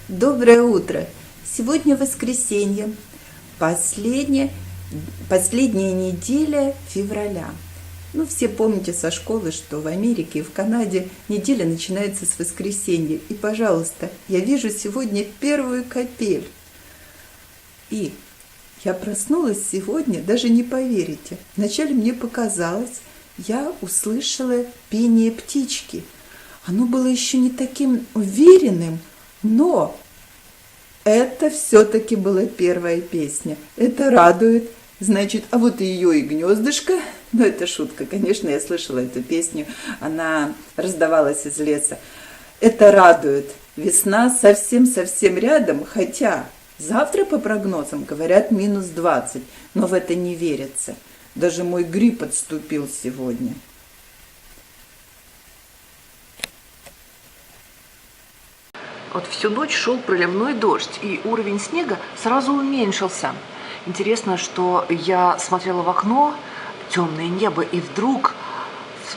Доброе утро! Сегодня воскресенье, последняя неделя февраля. Ну, все помните со школы, что в Америке и в Канаде неделя начинается с воскресенья. И, пожалуйста, я вижу сегодня первую капель. И я проснулась сегодня, даже не поверите. Вначале мне показалось, я услышала пение птички. Оно было еще не таким уверенным, но это все-таки была первая песня. Это радует. Значит, а вот ее и гнездышко. Ну, это шутка. Конечно, я слышала эту песню. Она раздавалась из леса. Это радует. Весна совсем-совсем рядом. Хотя завтра, по прогнозам, говорят минус 20. Но в это не верится. Даже мой грипп отступил сегодня. Вот всю ночь шел проливной дождь, и уровень снега сразу уменьшился. Интересно, что я смотрела в окно, темное небо, и вдруг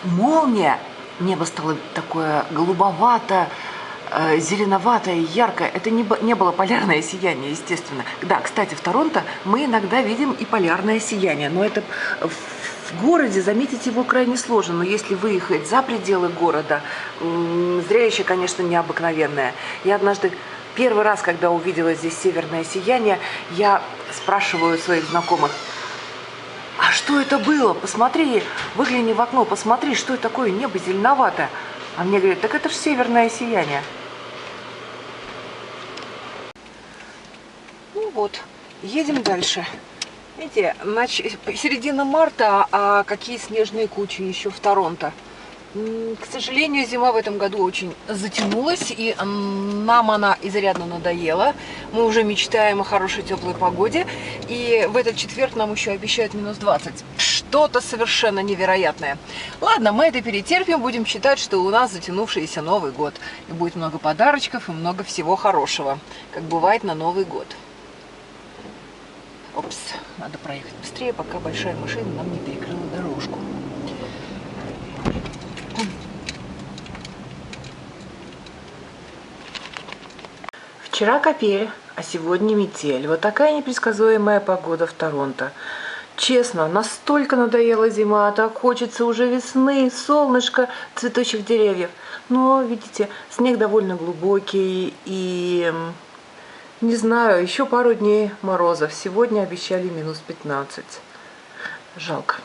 молния, небо стало такое голубовато, зеленоватое, яркое. Это не было полярное сияние, естественно. Да, кстати, в Торонто мы иногда видим и полярное сияние, но это в городе заметить его крайне сложно, но если выехать за пределы города, зрелище, конечно, необыкновенное. Я однажды, первый раз, когда увидела здесь северное сияние, я спрашиваю своих знакомых: а что это было? Посмотри, выгляни в окно, посмотри, что это такое, небо зеленоватое. А мне говорят: так это же северное сияние. Ну вот, едем дальше. Видите, середина марта, а какие снежные кучи еще в Торонто. К сожалению, зима в этом году очень затянулась, и нам она изрядно надоела. Мы уже мечтаем о хорошей теплой погоде, и в этот четверг нам еще обещают минус 20. Что-то совершенно невероятное. Ладно, мы это перетерпим, будем считать, что у нас затянувшийся Новый год. И будет много подарочков и много всего хорошего, как бывает на Новый год. Опс, надо проехать быстрее, пока большая машина нам не перекрыла дорожку. Вчера капель, а сегодня метель. Вот такая непредсказуемая погода в Торонто. Честно, настолько надоела зима, так хочется уже весны, солнышко, цветущих деревьев. Но, видите, снег довольно глубокий и... Не знаю, еще пару дней морозов. Сегодня обещали минус 15. Жалко.